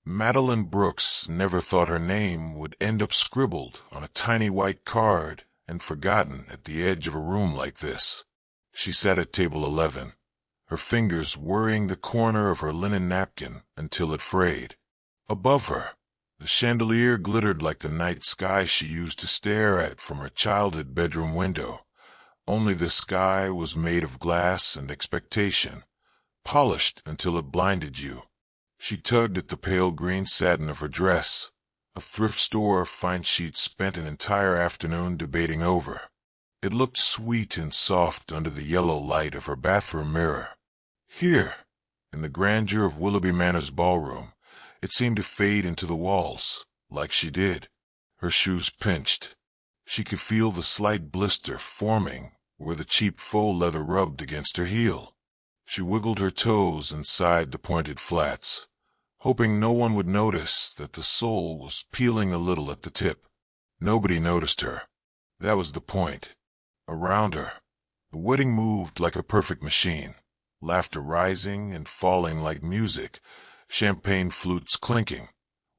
Madeline Brooks never thought her name would end up scribbled on a tiny white card and forgotten at the edge of a room like this. She sat at table 11, her fingers worrying the corner of her linen napkin until it frayed. Above her, the chandelier glittered like the night sky she used to stare at from her childhood bedroom window. Only the sky was made of glass and expectation, polished until it blinded you. She tugged at the pale green satin of her dress, a thrift store find she'd spent an entire afternoon debating over. It looked sweet and soft under the yellow light of her bathroom mirror. Here, in the grandeur of Willoughby Manor's ballroom, it seemed to fade into the walls, like she did. Her shoes pinched. She could feel the slight blister forming where the cheap faux leather rubbed against her heel. She wiggled her toes inside the pointed flats, hoping no one would notice that the sole was peeling a little at the tip. Nobody noticed her. That was the point. Around her, the wedding moved like a perfect machine, laughter rising and falling like music, champagne flutes clinking,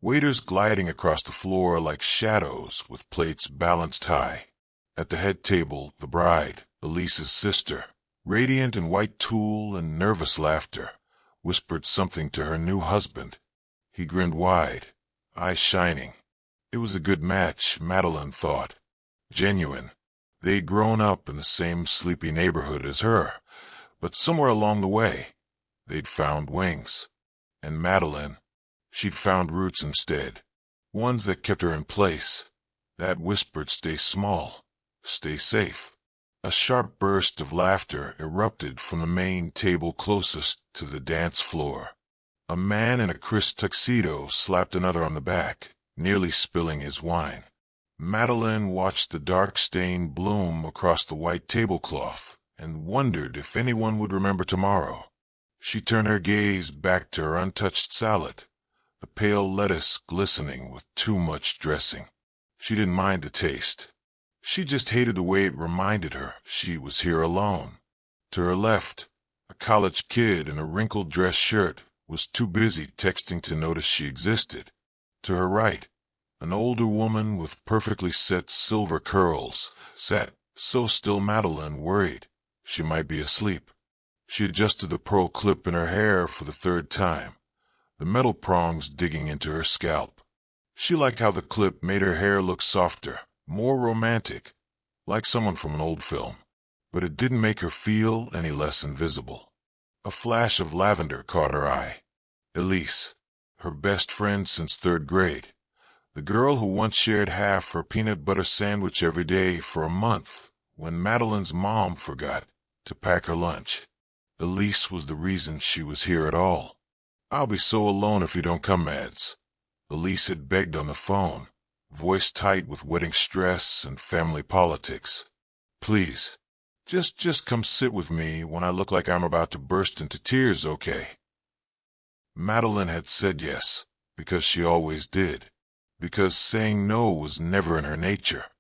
waiters gliding across the floor like shadows with plates balanced high. At the head table, the bride, Elise's sister, radiant in white tulle and nervous laughter, whispered something to her new husband. He grinned wide, eyes shining. It was a good match, Madeline thought. Genuine. They'd grown up in the same sleepy neighborhood as her, but somewhere along the way, they'd found wings. And Madeline, she'd found roots instead, ones that kept her in place, that whispered stay small, stay safe. A sharp burst of laughter erupted from the main table closest to the dance floor. A man in a crisp tuxedo slapped another on the back, nearly spilling his wine. Madeline watched the dark stain bloom across the white tablecloth and wondered if anyone would remember tomorrow. She turned her gaze back to her untouched salad, the pale lettuce glistening with too much dressing. She didn't mind the taste. She just hated the way it reminded her she was here alone. To her left, a college kid in a wrinkled dress shirt was too busy texting to notice she existed. To her right, an older woman with perfectly set silver curls sat so still Madeline worried she might be asleep. She adjusted the pearl clip in her hair for the third time, the metal prongs digging into her scalp. She liked how the clip made her hair look softer, more romantic, like someone from an old film, but it didn't make her feel any less invisible. A flash of lavender caught her eye. Elise, her best friend since third grade, the girl who once shared half her peanut butter sandwich every day for a month when Madeline's mom forgot to pack her lunch. Elise was the reason she was here at all. "I'll be so alone if you don't come, Mads," Elise had begged on the phone, voice tight with wedding stress and family politics. "Please, just come sit with me when I look like I'm about to burst into tears, okay?" Madeline had said yes, because she always did, because saying no was never in her nature,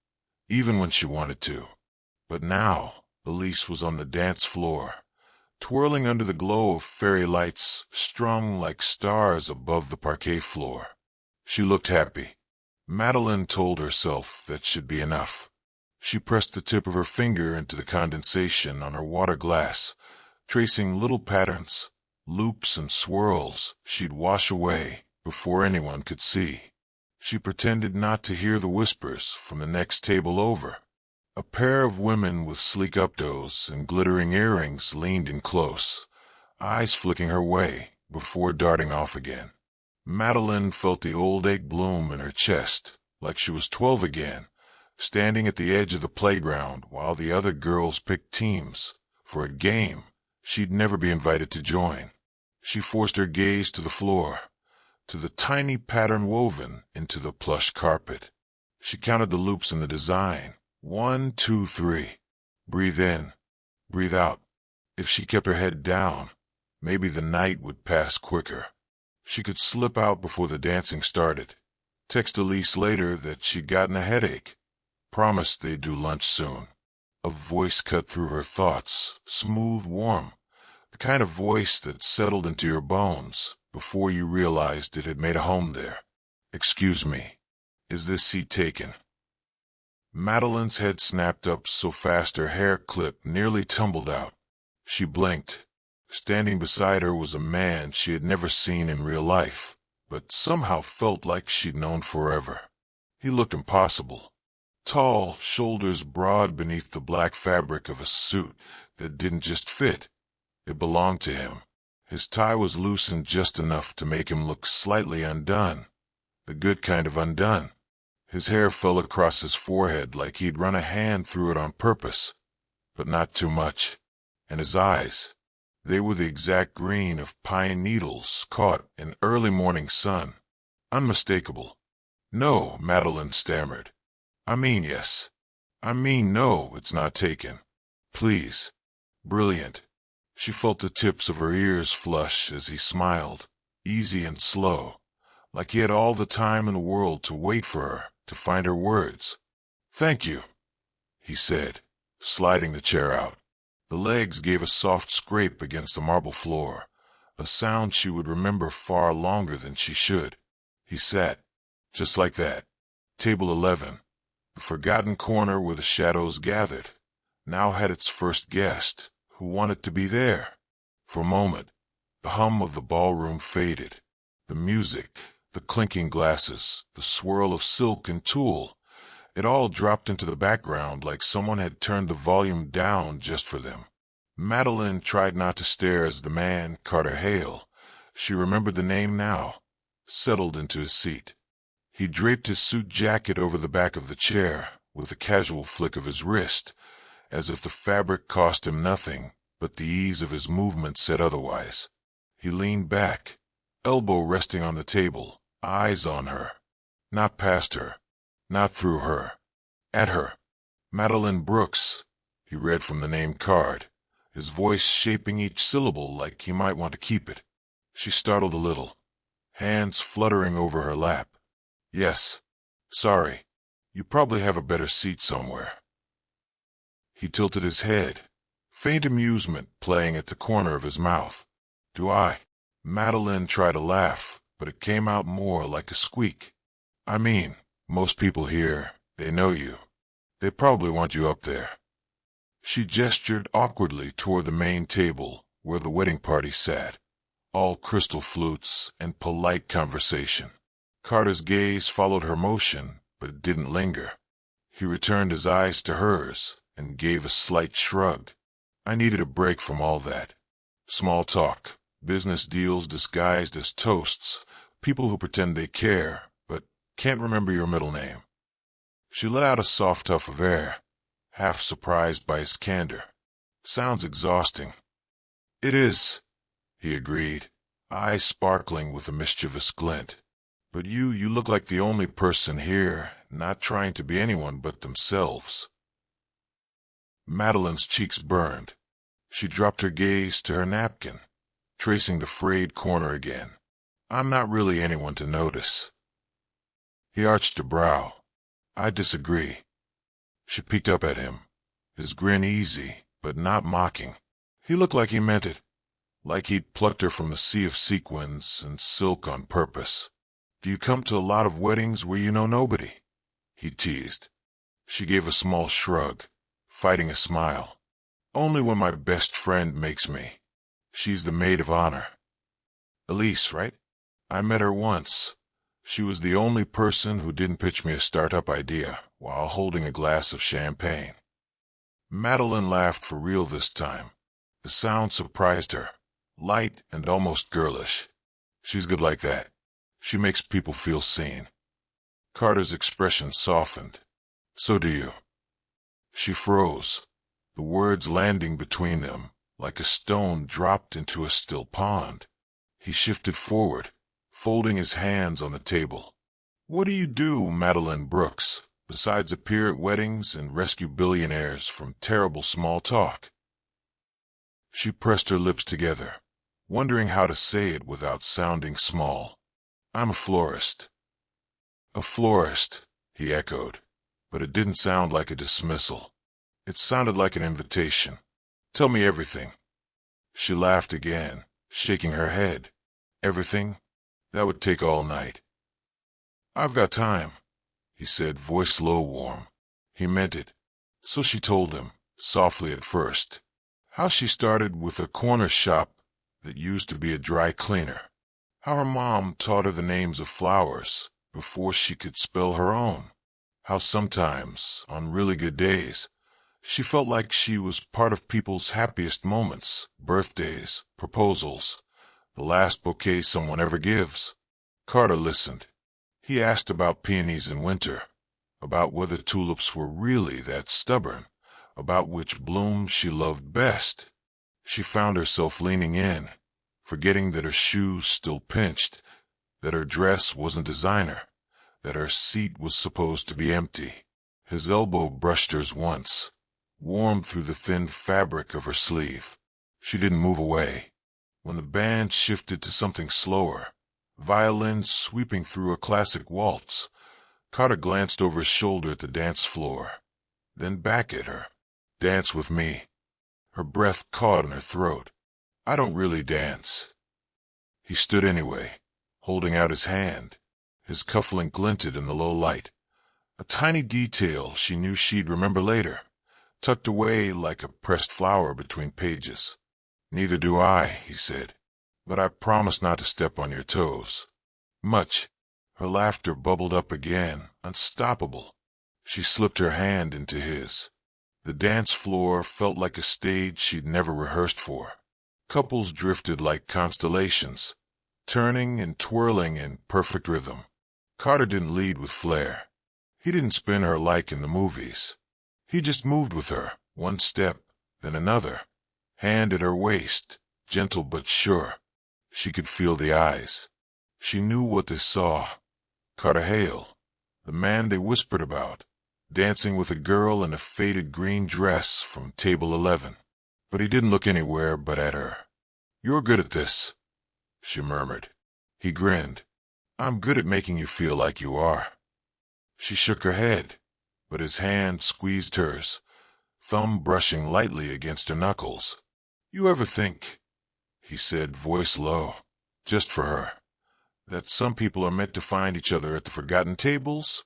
even when she wanted to. But now, Elise was on the dance floor, twirling under the glow of fairy lights strung like stars above the parquet floor. She looked happy. Madeline told herself that should be enough. She pressed the tip of her finger into the condensation on her water glass, tracing little patterns, loops and swirls she'd wash away before anyone could see. She pretended not to hear the whispers from the next table over. A pair of women with sleek updos and glittering earrings leaned in close, eyes flicking her way before darting off again. Madeline felt the old ache bloom in her chest, like she was 12 again, standing at the edge of the playground while the other girls picked teams for a game she'd never be invited to join. She forced her gaze to the floor, to the tiny pattern woven into the plush carpet. She counted the loops in the design. 1, 2, 3. Breathe in, breathe out. If she kept her head down, maybe the night would pass quicker. She could slip out before the dancing started, text Elise later that she'd gotten a headache, promised they'd do lunch soon. A voice cut through her thoughts, smooth, warm, the kind of voice that settled into your bones before you realized it had made a home there. Excuse me, is this seat taken? Madeline's head snapped up so fast her hair clip nearly tumbled out. She blinked. Standing beside her was a man she had never seen in real life, but somehow felt like she'd known forever. He looked impossible. Tall, shoulders broad beneath the black fabric of a suit that didn't just fit. It belonged to him. His tie was loosened just enough to make him look slightly undone. The good kind of undone. His hair fell across his forehead like he'd run a hand through it on purpose, but not too much. And his eyes, they were the exact green of pine needles caught in early morning sun. Unmistakable. No, Madeline stammered. I mean yes. I mean no, it's not taken. Please. Brilliant. She felt the tips of her ears flush as he smiled, easy and slow, like he had all the time in the world to wait for her, to find her words. Thank you, he said, sliding the chair out. The legs gave a soft scrape against the marble floor, a sound she would remember far longer than she should. He sat, just like that. Table 11, the forgotten corner where the shadows gathered, now had its first guest, who wanted to be there. For a moment, the hum of the ballroom faded. The music, the clinking glasses, the swirl of silk and tulle, it all dropped into the background like someone had turned the volume down just for them. Madeline tried not to stare as the man, Carter Hale, she remembered the name now, settled into his seat. He draped his suit jacket over the back of the chair with a casual flick of his wrist, as if the fabric cost him nothing, but the ease of his movement said otherwise. He leaned back, elbow resting on the table, eyes on her. Not past her, not through her, at her. Madeline Brooks, he read from the name card, his voice shaping each syllable like he might want to keep it. She startled a little, hands fluttering over her lap. Yes. Sorry. You probably have a better seat somewhere. He tilted his head, faint amusement playing at the corner of his mouth. Do I? Madeline tried to laugh, but it came out more like a squeak. I mean, most people here, they know you. They probably want you up there. She gestured awkwardly toward the main table where the wedding party sat, all crystal flutes and polite conversation. Carter's gaze followed her motion, but it didn't linger. He returned his eyes to hers and gave a slight shrug. I needed a break from all that. Small talk, business deals disguised as toasts, people who pretend they care, but can't remember your middle name. She let out a soft puff of air, half surprised by his candor. Sounds exhausting. It is, he agreed, eyes sparkling with a mischievous glint. But you look like the only person here not trying to be anyone but themselves. Madeline's cheeks burned. She dropped her gaze to her napkin, tracing the frayed corner again. I'm not really anyone to notice. He arched a brow. I disagree. She peeked up at him, his grin easy, but not mocking. He looked like he meant it, like he'd plucked her from the sea of sequins and silk on purpose. Do you come to a lot of weddings where you know nobody? He teased. She gave a small shrug, fighting a smile. Only when my best friend makes me. She's the maid of honor. Elise, right? I met her once. She was the only person who didn't pitch me a startup idea while holding a glass of champagne. Madeline laughed for real this time. The sound surprised her, light and almost girlish. She's good like that. She makes people feel seen. Carter's expression softened. So do you. She froze, the words landing between them like a stone dropped into a still pond. He shifted forward, folding his hands on the table. What do you do, Madeline Brooks, besides appear at weddings and rescue billionaires from terrible small talk? She pressed her lips together, wondering how to say it without sounding small. I'm a florist. A florist, he echoed, but it didn't sound like a dismissal. It sounded like an invitation. Tell me everything. She laughed again, shaking her head. Everything? That would take all night. I've got time, he said, voice low, warm. He meant it. So she told him, softly at first, how she started with a corner shop that used to be a dry cleaner, how her mom taught her the names of flowers before she could spell her own, how sometimes, on really good days, she felt like she was part of people's happiest moments, birthdays, proposals, the last bouquet someone ever gives. Carter listened. He asked about peonies in winter, about whether tulips were really that stubborn, about which bloom she loved best. She found herself leaning in, forgetting that her shoes still pinched, that her dress wasn't designer, that her seat was supposed to be empty. His elbow brushed hers once, warmed through the thin fabric of her sleeve. She didn't move away. When the band shifted to something slower, violins sweeping through a classic waltz, Carter glanced over his shoulder at the dance floor, then back at her. Dance with me. Her breath caught in her throat. I don't really dance. He stood anyway, holding out his hand. His cufflink glinted in the low light. A tiny detail she knew she'd remember later, tucked away like a pressed flower between pages. Neither do I, he said, but I promise not to step on your toes. Much. Her laughter bubbled up again, unstoppable. She slipped her hand into his. The dance floor felt like a stage she'd never rehearsed for. Couples drifted like constellations, turning and twirling in perfect rhythm. Carter didn't lead with flair. He didn't spin her like in the movies. He just moved with her, one step, then another, hand at her waist, gentle but sure. She could feel the eyes. She knew what they saw. Carter Hale, the man they whispered about, dancing with a girl in a faded green dress from table 11. But he didn't look anywhere but at her. You're good at this, she murmured. He grinned. I'm good at making you feel like you are. She shook her head, but his hand squeezed hers, thumb brushing lightly against her knuckles. You ever think, he said, voice low, just for her, that some people are meant to find each other at the forgotten tables?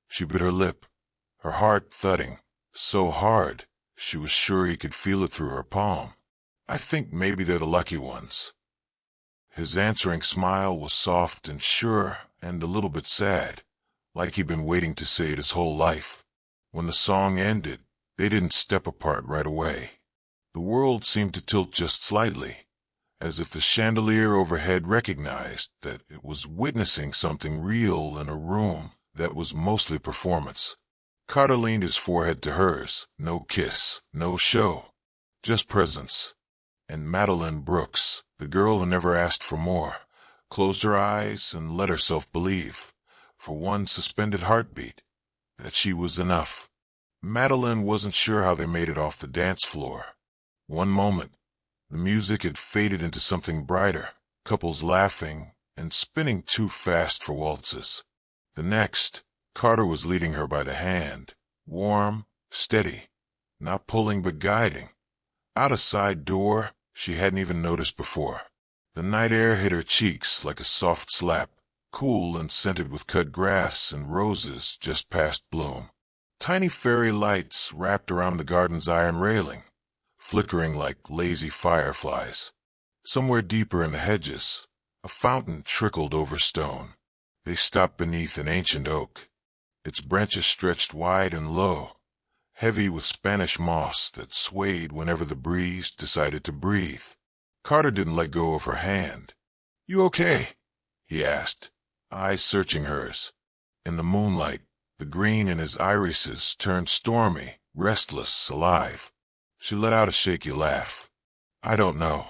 She bit her lip, her heart thudding, so hard she was sure he could feel it through her palm. I think maybe they're the lucky ones. His answering smile was soft and sure and a little bit sad, like he'd been waiting to say it his whole life. When the song ended, they didn't step apart right away. The world seemed to tilt just slightly, as if the chandelier overhead recognized that it was witnessing something real in a room that was mostly performance. Carter leaned his forehead to hers. No kiss, no show, just presence. And Madeline Brooks, the girl who never asked for more, closed her eyes and let herself believe, for one suspended heartbeat, that she was enough. Madeline wasn't sure how they made it off the dance floor. One moment, the music had faded into something brighter, couples laughing and spinning too fast for waltzes. The next, Carter was leading her by the hand, warm, steady, not pulling but guiding, out a side door she hadn't even noticed before. The night air hit her cheeks like a soft slap, cool and scented with cut grass and roses just past bloom. Tiny fairy lights wrapped around the garden's iron railing, flickering like lazy fireflies. Somewhere deeper in the hedges, a fountain trickled over stone. They stopped beneath an ancient oak. Its branches stretched wide and low, heavy with Spanish moss that swayed whenever the breeze decided to breathe. Carter didn't let go of her hand. You okay? He asked, eyes searching hers. In the moonlight, the green in his irises turned stormy, restless, alive. She let out a shaky laugh. I don't know.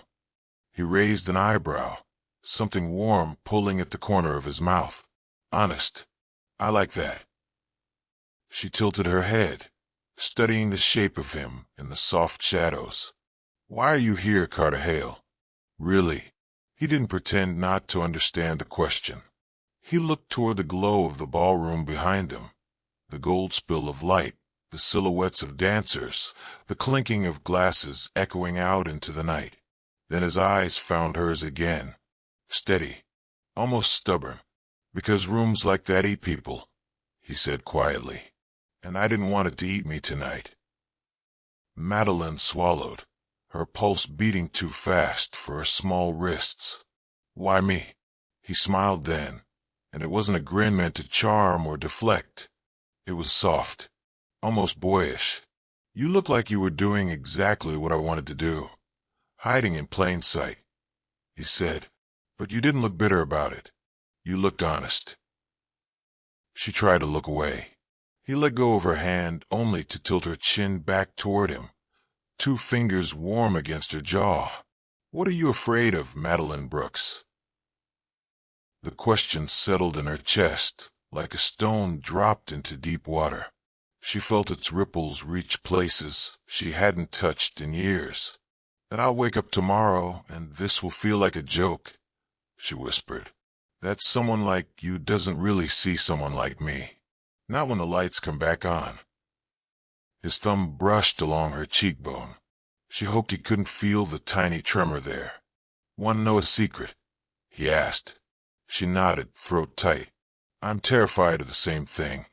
He raised an eyebrow, something warm pulling at the corner of his mouth. Honest. I like that. She tilted her head, studying the shape of him in the soft shadows. Why are you here, Carter Hale? Really? He didn't pretend not to understand the question. He looked toward the glow of the ballroom behind him, the gold spill of light, the silhouettes of dancers, the clinking of glasses echoing out into the night. Then his eyes found hers again, Steady, almost stubborn. Because rooms like that eat people, he said quietly. And I didn't want it to eat me tonight. Madeline swallowed, her pulse beating too fast for her small wrists. Why me? He smiled then, and it wasn't a grin meant to charm or deflect. It was soft, almost boyish. You look like you were doing exactly what I wanted to do. Hiding in plain sight, he said. But you didn't look bitter about it. You looked honest. She tried to look away. He let go of her hand only to tilt her chin back toward him, 2 fingers warm against her jaw. What are you afraid of, Madeline Brooks? The question settled in her chest, like a stone dropped into deep water. She felt its ripples reach places she hadn't touched in years. That I'll wake up tomorrow and this will feel like a joke, she whispered. That someone like you doesn't really see someone like me. Not when the lights come back on. His thumb brushed along her cheekbone. She hoped he couldn't feel the tiny tremor there. Want to know a secret? He asked. She nodded, throat tight. I'm terrified of the same thing.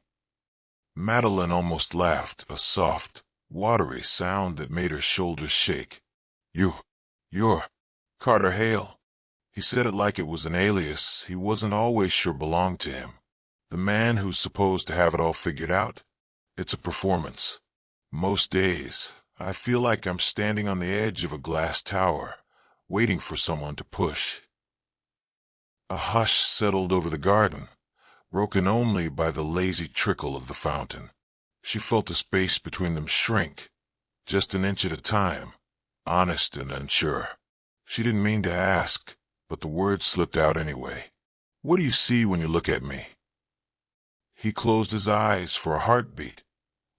Madeline almost laughed, a soft, watery sound that made her shoulders shake. You're Carter Hale. He said it like it was an alias he wasn't always sure belonged to him. The man who's supposed to have it all figured out. It's a performance. Most days, I feel like I'm standing on the edge of a glass tower, waiting for someone to push. A hush settled over the garden, broken only by the lazy trickle of the fountain. She felt the space between them shrink, just an inch at a time, honest and unsure. She didn't mean to ask, but the words slipped out anyway. What do you see when you look at me? He closed his eyes for a heartbeat,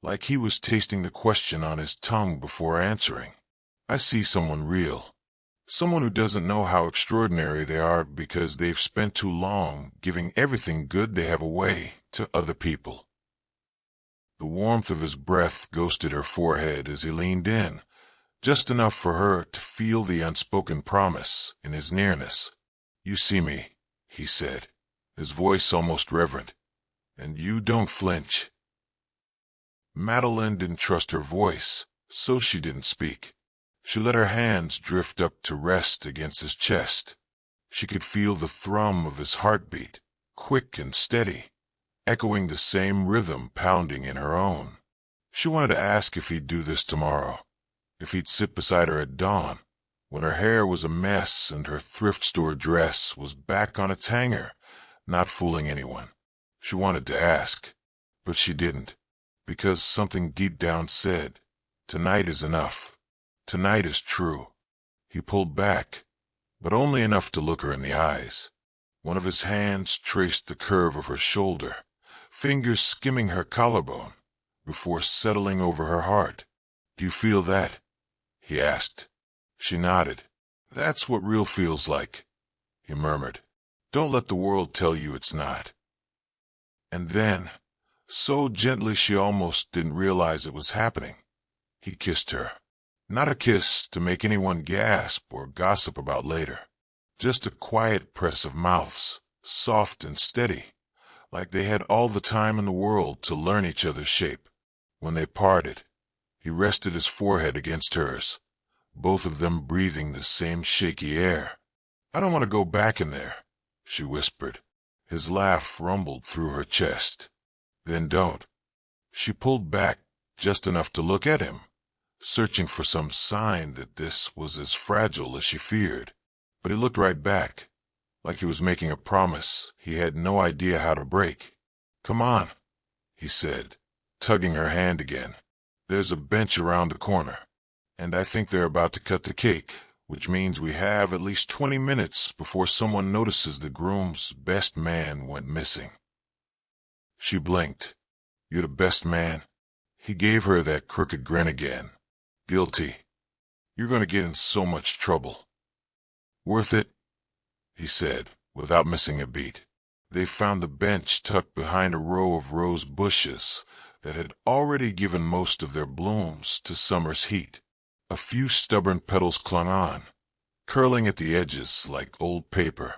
like he was tasting the question on his tongue before answering. I see someone real. Someone who doesn't know how extraordinary they are because they've spent too long giving everything good they have away to other people. The warmth of his breath ghosted her forehead as he leaned in, just enough for her to feel the unspoken promise in his nearness. You see me, he said, his voice almost reverent. And you don't flinch. Madeline didn't trust her voice, so she didn't speak. She let her hands drift up to rest against his chest. She could feel the thrum of his heartbeat, quick and steady, echoing the same rhythm pounding in her own. She wanted to ask if he'd do this tomorrow, if he'd sit beside her at dawn, when her hair was a mess and her thrift store dress was back on its hanger, not fooling anyone. She wanted to ask, but she didn't, because something deep down said, tonight is enough. Tonight is true. He pulled back, but only enough to look her in the eyes. One of his hands traced the curve of her shoulder, fingers skimming her collarbone, before settling over her heart. Do you feel that? He asked. She nodded. That's what real feels like, he murmured. Don't let the world tell you it's not. And then, so gently she almost didn't realize it was happening, he kissed her. Not a kiss to make anyone gasp or gossip about later. Just a quiet press of mouths, soft and steady, like they had all the time in the world to learn each other's shape. When they parted, he rested his forehead against hers, both of them breathing the same shaky air. I don't want to go back in there, she whispered. His laugh rumbled through her chest. Then don't. She pulled back just enough to look at him, searching for some sign that this was as fragile as she feared. But he looked right back, like he was making a promise he had no idea how to break. Come on, he said, tugging her hand again. There's a bench around the corner, and I think they're about to cut the cake, which means we have at least 20 minutes before someone notices the groom's best man went missing. She blinked. You're the best man? He gave her that crooked grin again. Guilty. You're going to get in so much trouble. Worth it? He said, without missing a beat. They found the bench tucked behind a row of rose bushes that had already given most of their blooms to summer's heat. A few stubborn petals clung on, curling at the edges like old paper.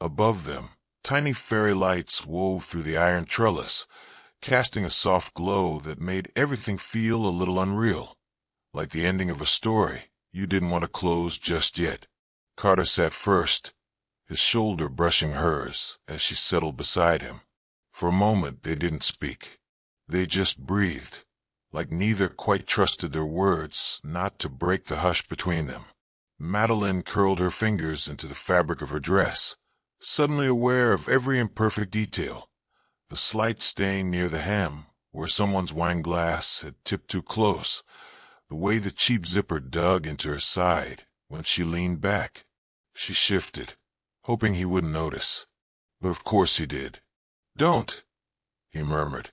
Above them, tiny fairy lights wove through the iron trellis, casting a soft glow that made everything feel a little unreal, like the ending of a story you didn't want to close just yet. Carter sat first, his shoulder brushing hers as she settled beside him. For a moment they didn't speak. They just breathed, like neither quite trusted their words not to break the hush between them. Madeline curled her fingers into the fabric of her dress, suddenly aware of every imperfect detail. The slight stain near the hem, where someone's wine glass had tipped too close, the way the cheap zipper dug into her side when she leaned back. She shifted, hoping he wouldn't notice. But of course he did. "Don't," he murmured,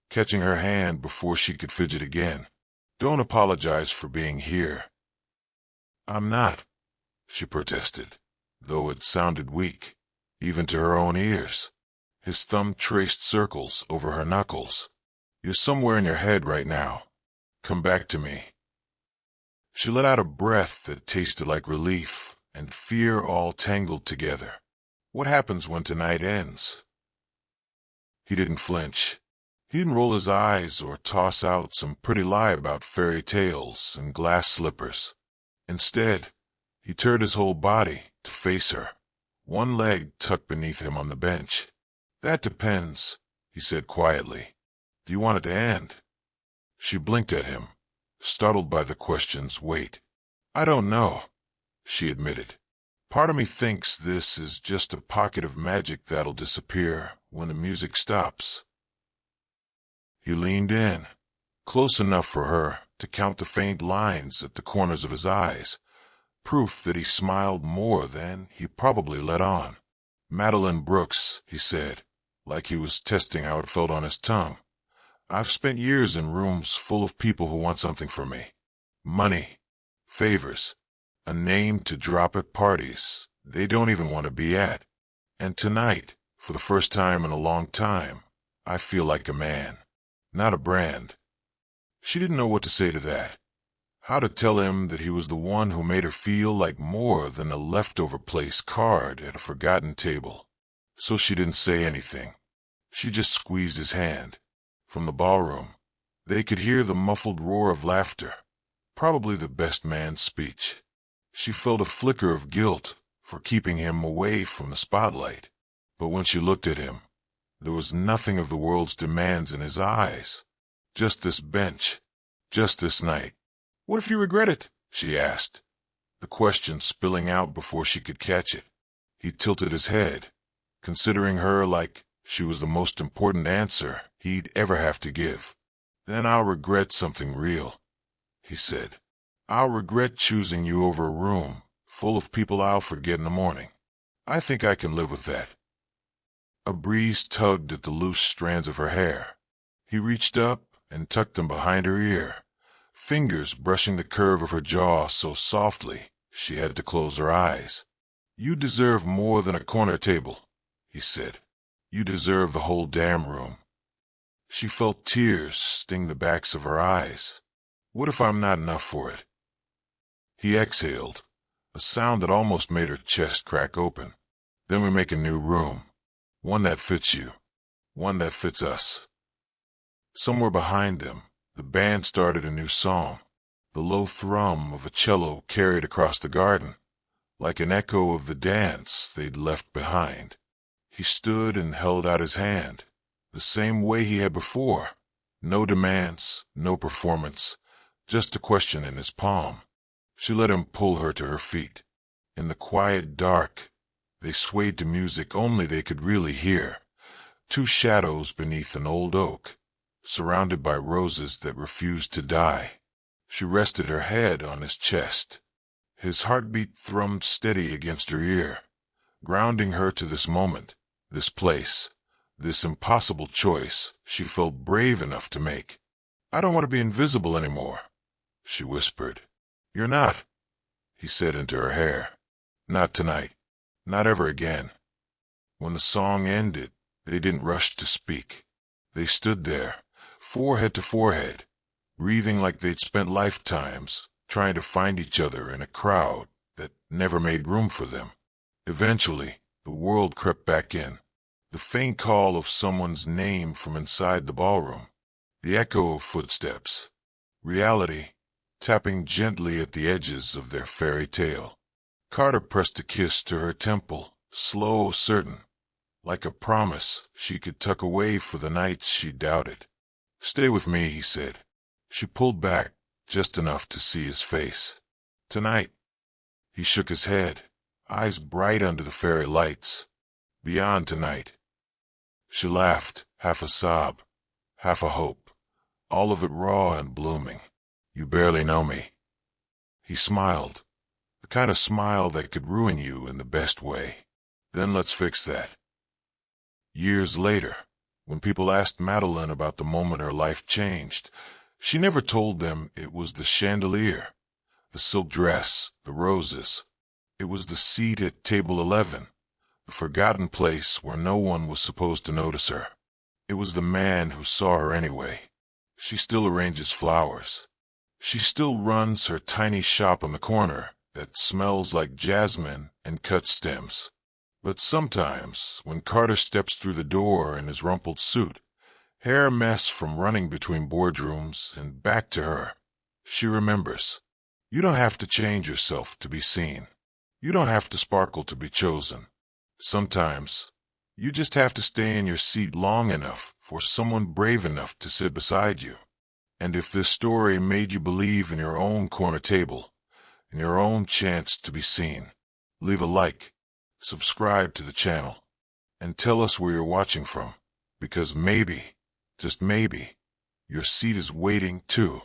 catching her hand before she could fidget again. "Don't apologize for being here." "I'm not," she protested, though it sounded weak, even to her own ears. His thumb traced circles over her knuckles. "You're somewhere in your head right now. Come back to me." She let out a breath that tasted like relief and fear all tangled together. What happens when tonight ends? He didn't flinch. He didn't roll his eyes or toss out some pretty lie about fairy tales and glass slippers. Instead, he turned his whole body to face her, one leg tucked beneath him on the bench. "That depends," he said quietly. "Do you want it to end?" She blinked at him, startled by the question's weight. "I don't know," she admitted. "Part of me thinks this is just a pocket of magic that'll disappear when the music stops." He leaned in, close enough for her to count the faint lines at the corners of his eyes, proof that he smiled more than he probably let on. "Madeline Brooks," he said, like he was testing how it felt on his tongue. "I've spent years in rooms full of people who want something from me. Money, favors, a name to drop at parties they don't even want to be at. And tonight, for the first time in a long time, I feel like a man, not a brand." She didn't know what to say to that, how to tell him that he was the one who made her feel like more than a leftover place card at a forgotten table. So she didn't say anything. She just squeezed his hand. From the ballroom, they could hear the muffled roar of laughter, probably the best man's speech. She felt a flicker of guilt for keeping him away from the spotlight, but when she looked at him, there was nothing of the world's demands in his eyes. Just this bench, just this night. "What if you regret it?" she asked, the question spilling out before she could catch it. He tilted his head, considering her like she was the most important answer he'd ever have to give. "Then I'll regret something real," he said. "I'll regret choosing you over a room full of people I'll forget in the morning. I think I can live with that." A breeze tugged at the loose strands of her hair. He reached up and tucked them behind her ear, fingers brushing the curve of her jaw so softly she had to close her eyes. "You deserve more than a corner table," he said. "You deserve the whole damn room." She felt tears sting the backs of her eyes. "What if I'm not enough for it?" He exhaled, a sound that almost made her chest crack open. "Then we make a new room, one that fits you, one that fits us." Somewhere behind them, the band started a new song. The low thrum of a cello carried across the garden, like an echo of the dance they'd left behind. He stood and held out his hand, the same way he had before. No demands, no performance, just a question in his palm. She let him pull her to her feet. In the quiet dark, they swayed to music only they could really hear. Two shadows beneath an old oak, surrounded by roses that refused to die. She rested her head on his chest. His heartbeat thrummed steady against her ear, grounding her to this moment, this place, this impossible choice she felt brave enough to make. "I don't want to be invisible anymore," she whispered. "You're not," he said into her hair. "Not tonight. Not ever again." When the song ended, they didn't rush to speak. They stood there, forehead to forehead, breathing like they'd spent lifetimes trying to find each other in a crowd that never made room for them. Eventually, The world crept back in. The faint call of someone's name from inside the ballroom. The echo of footsteps. Reality, tapping gently at the edges of their fairy tale. Carter pressed a kiss to her temple, slow, certain, like a promise she could tuck away for the nights she doubted. "Stay with me," he said. She pulled back, just enough to see his face. "Tonight." He shook his head, eyes bright under the fairy lights. "Beyond tonight." She laughed, half a sob, half a hope, all of it raw and blooming. "You barely know me." He smiled, the kind of smile that could ruin you in the best way. "Then let's fix that." Years later, when people asked Madeline about the moment her life changed, she never told them it was the chandelier, the silk dress, the roses. It was the seat at table 11, the forgotten place where no one was supposed to notice her. It was the man who saw her anyway. She still arranges flowers. She still runs her tiny shop on the corner that smells like jasmine and cut stems. But sometimes, when Carter steps through the door in his rumpled suit, hair a mess from running between boardrooms and back to her, she remembers. You don't have to change yourself to be seen. You don't have to sparkle to be chosen. Sometimes, you just have to stay in your seat long enough for someone brave enough to sit beside you. And if this story made you believe in your own corner table, in your own chance to be seen, leave a like, subscribe to the channel, and tell us where you're watching from, because maybe, just maybe, your seat is waiting too.